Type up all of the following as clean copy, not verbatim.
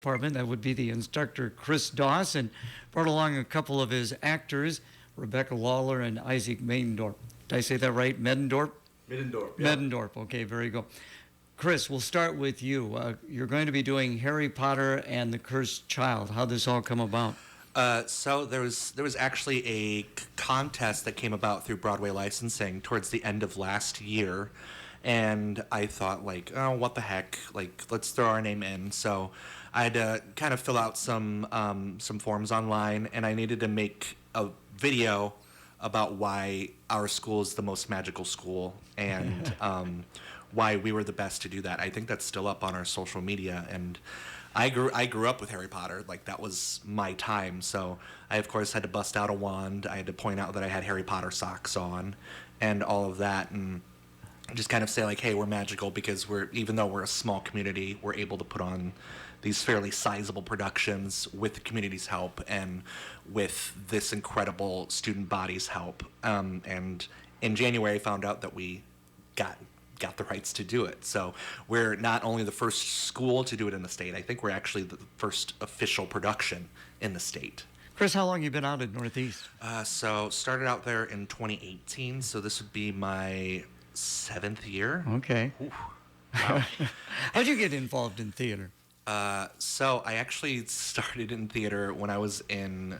department. That would be the instructor, Kris and brought along a couple of his actors, Rebecca Lawlor and Isaac Medendorp. Did I say that right? Medendorp? Medendorp. Yeah. Medendorp. Okay, very good. Kris, we'll start with you. You're going to be doing Harry Potter and the Cursed Child. How'd this all come about? So there was actually a contest that came about through Broadway licensing towards the end of last year, and I thought, like, oh, what the heck, like, let's throw our name in. So I had to kind of fill out some forms online, and I needed to make a video about why our school is the most magical school, and why we were the best to do that. I think that's still up on our social media, and I grew up with Harry Potter. Like, that was my time. So I, of course, had to bust out a wand. I had to point out that I had Harry Potter socks on and all of that, and just kind of say, like, hey, we're magical because even though we're a small community, we're able to put on these fairly sizable productions with the community's help and with this incredible student body's help. And in January, I found out that we got the rights to do it. So we're not only the first school to do it in the state, I think we're actually the first official production in the state. Kris, how long have you been out at Northeast? So started out there in 2018, so this would be my 7th year. Okay. Ooh, wow. How'd you get involved in theater? So I actually started in theater when I was in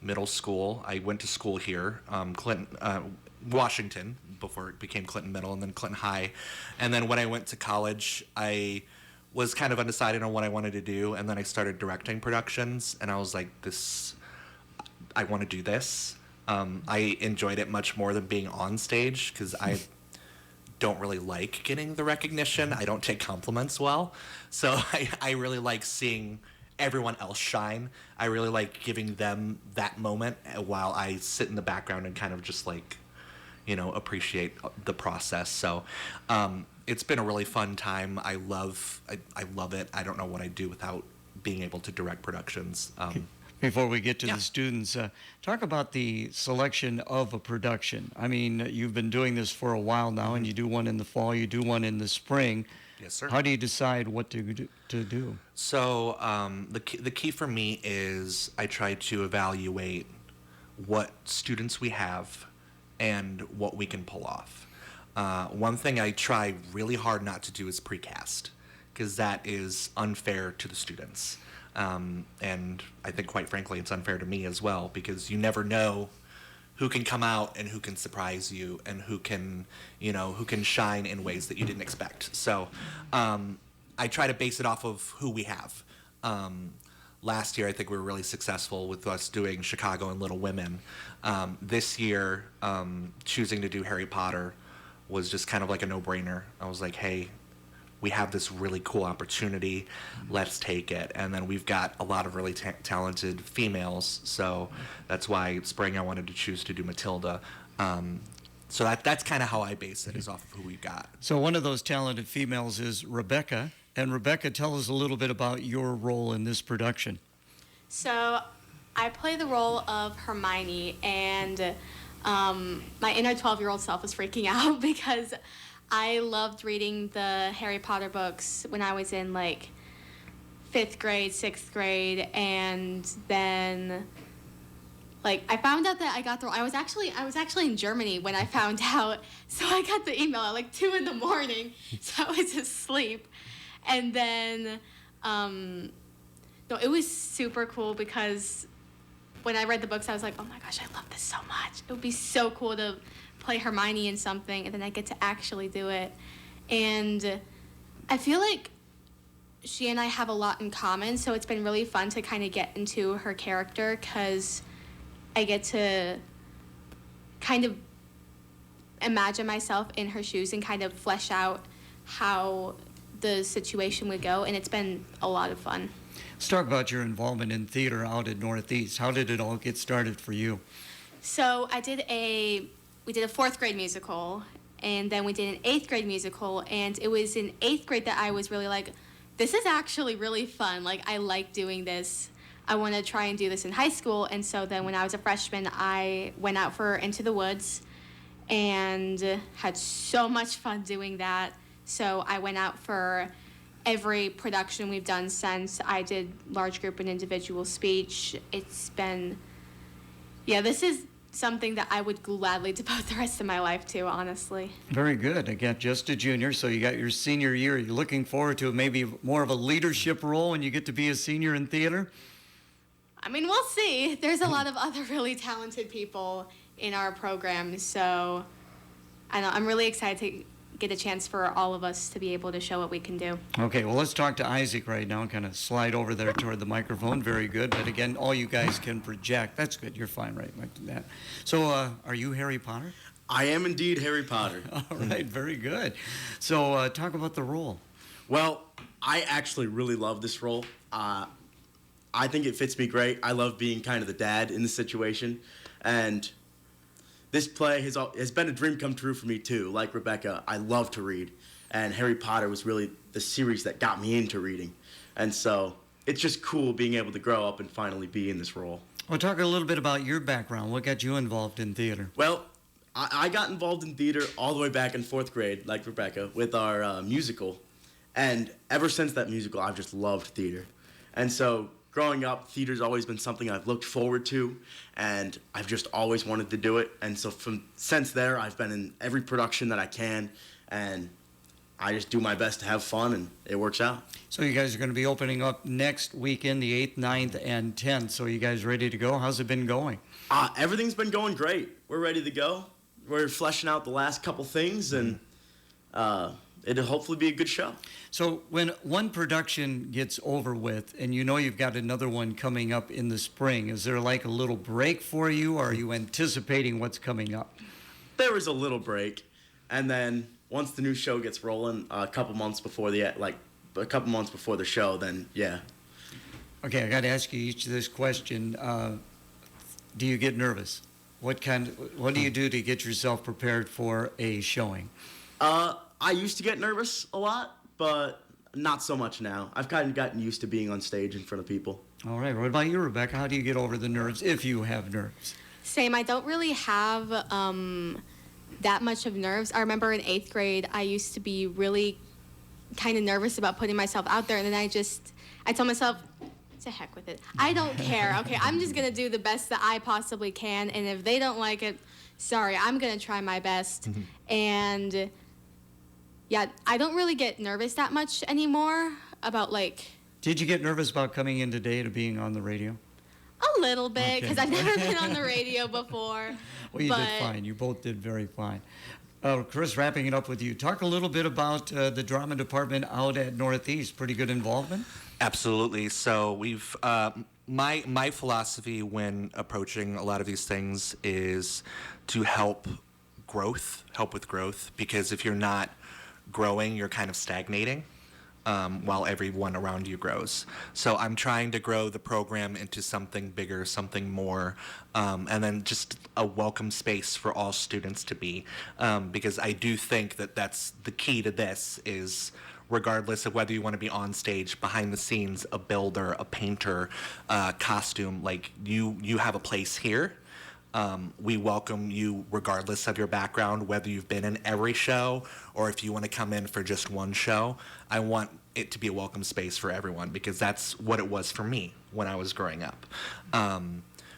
middle school. I went to school here, Washington, before it became Clinton Middle, and then Clinton High. And then when I went to college, I was kind of undecided on what I wanted to do, and then I started directing productions, and I was like, I want to do this. I enjoyed it much more than being on stage, because I don't really like getting the recognition. I don't take compliments well. So I really like seeing everyone else shine. I really like giving them that moment while I sit in the background and kind of just, like, appreciate the process. So it's been a really fun time. I love it. I don't know what I'd do without being able to direct productions. Before we get to the students, talk about the selection of a production. I mean, you've been doing this for a while now, and you do one in the fall, you do one in the spring. Yes, sir. How do you decide what to do? So the key for me is I try to evaluate what students we have and what we can pull off. One thing I try really hard not to do is precast, because that is unfair to the students. And I think, quite frankly, it's unfair to me as well, because you never know who can come out and who can surprise you and who can shine in ways that you didn't expect. So I try to base it off of who we have. Last year, I think we were really successful with us doing Chicago and Little Women. This year, choosing to do Harry Potter was just kind of like a no-brainer. I was like, hey, we have this really cool opportunity, let's take it. And then we've got a lot of really talented females, so that's why spring I wanted to choose to do Matilda. So that's kind of how I base it, is off of who we've got. So one of those talented females is Rebecca. And Rebecca, tell us a little bit about your role in this production. So I play the role of Hermione, and my inner 12-year-old self is freaking out because I loved reading the Harry Potter books when I was in, like, 5th grade, 6th grade, and then, like, I found out that I got the role. I was actually in Germany when I found out, so I got the email at, like, 2 in the morning, so I was asleep. And then, no, it was super cool because when I read the books, I was like, oh my gosh, I love this so much. It would be so cool to play Hermione in something, and then I get to actually do it. And I feel like she and I have a lot in common, so it's been really fun to kind of get into her character, because I get to kind of imagine myself in her shoes and kind of flesh out how the situation would go, and it's been a lot of fun. Let's talk about your involvement in theater out at Northeast. How did it all get started for you? So we did a 4th grade musical, and then we did an 8th grade musical, and it was in 8th grade that I was really like, this is actually really fun. Like, I like doing this. I want to try and do this in high school. And so then when I was a freshman, I went out for Into the Woods and had so much fun doing that. So I went out for every production we've done since I did large group and individual speech. It's been, yeah, this is something that I would gladly devote the rest of my life to, honestly. Very good. Again, just a junior, so you got your senior year. You're looking forward to maybe more of a leadership role when you get to be a senior in theater? I mean, we'll see. There's a lot of other really talented people in our program, so I know I'm really excited to get a chance for all of us to be able to show what we can do. Okay, well, let's talk to Isaac right now. Kind of slide over there toward the microphone. Very good. But again, all you guys can project. That's good. You're fine right like that. So, are you Harry Potter? I am indeed Harry Potter. All right, very good. So, talk about the role. Well, I actually really love this role. I think it fits me great. I love being kind of the dad in the situation. And this play has been a dream come true for me, too. Like Rebecca, I love to read. And Harry Potter was really the series that got me into reading. And so it's just cool being able to grow up and finally be in this role. Well, talk a little bit about your background. What got you involved in theater? Well, I got involved in theater all the way back in 4th grade, like Rebecca, with our musical. And ever since that musical, I've just loved theater. And so growing up, theater's always been something I've looked forward to, and I've just always wanted to do it. And so since there, I've been in every production that I can, and I just do my best to have fun, and it works out. So you guys are going to be opening up next weekend, the 8th, 9th, and 10th. So you guys ready to go? How's it been going? Everything's been going great. We're ready to go. We're fleshing out the last couple things, and it'll hopefully be a good show. So when one production gets over with and you know you've got another one coming up in the spring, is there like a little break for you, or are you anticipating what's coming up? There was a little break, and then once the new show gets rolling, a couple months before the show, then yeah. Okay, I got to ask you each this question. Do you get nervous? What do you do to get yourself prepared for a showing? I used to get nervous a lot, but not so much now. I've kind of gotten used to being on stage in front of people. All right. What about you, Rebecca? How do you get over the nerves, if you have nerves? Same. I don't really have that much of nerves. I remember in 8th grade, I used to be really kind of nervous about putting myself out there, and then I told myself, to heck with it. I don't care. Okay, I'm just going to do the best that I possibly can, and if they don't like it, sorry, I'm going to try my best. And yeah, I don't really get nervous that much anymore about Did you get nervous about coming in today to being on the radio? A little bit, because Okay. I've never been on the radio before. Well, you did fine. You both did very fine. Kris, wrapping it up with you. Talk a little bit about the drama department out at Northeast. Pretty good involvement? Absolutely. So we've my philosophy when approaching a lot of these things is to help with growth, because if you're not growing, you're kind of stagnating while everyone around you grows. So I'm trying to grow the program into something bigger, something more, and then just a welcome space for all students to be, because I do think that that's the key to this is regardless of whether you want to be on stage, behind the scenes, a builder, a painter, costume, like you have a place here. We welcome you regardless of your background, whether you've been in every show or if you want to come in for just one show. I want it to be a welcome space for everyone, because that's what it was for me when I was growing up.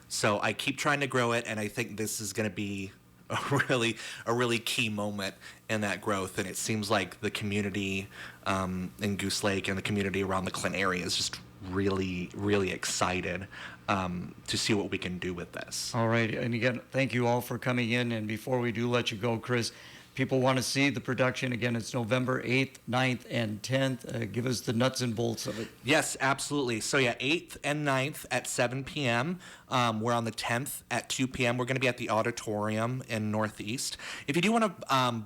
So I keep trying to grow it, and I think this is going to be a really key moment in that growth. And it seems like the community in Goose Lake and the community around the Clinton area is just really excited to see what we can do with this. All right. And again, thank you all for coming in. And before we do let you go, Kris, people want to see the production. Again, it's November 8th, 9th, and 10th. Give us the nuts and bolts of it. Yes, absolutely. So yeah, 8th and 9th at 7 p.m. We're on the 10th at 2 p.m. We're going to be at the auditorium in Northeast. If you do want to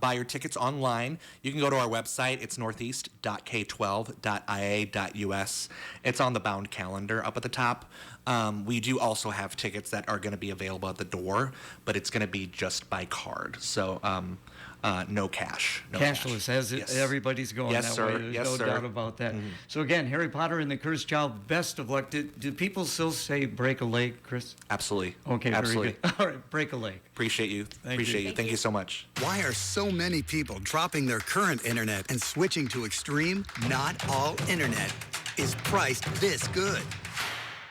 buy your tickets online, you can go to our website. It's northeast.k12.ia.us. It's on the bound calendar up at the top. We do also have tickets that are going to be available at the door, but it's going to be just by card. So no cash. No Cashless, as Yes. everybody's going Yes, that sir. way. There's Yes, no sir. doubt about that. So again, Harry Potter and the Cursed Child, best of luck. Do people still say break a leg, Kris? Absolutely. Okay, Absolutely. very good. All right, break a leg. Appreciate you. Appreciate you. Thank you so much. Why are so many people dropping their current internet and switching to Extreme? Not all internet is priced this good.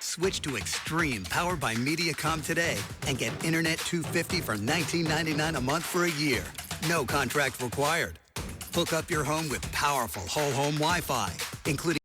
Switch to Extreme, powered by Mediacom today, and get Internet 250 for $19.99 a month for a year. No contract required. Hook up your home with powerful whole home Wi-Fi, including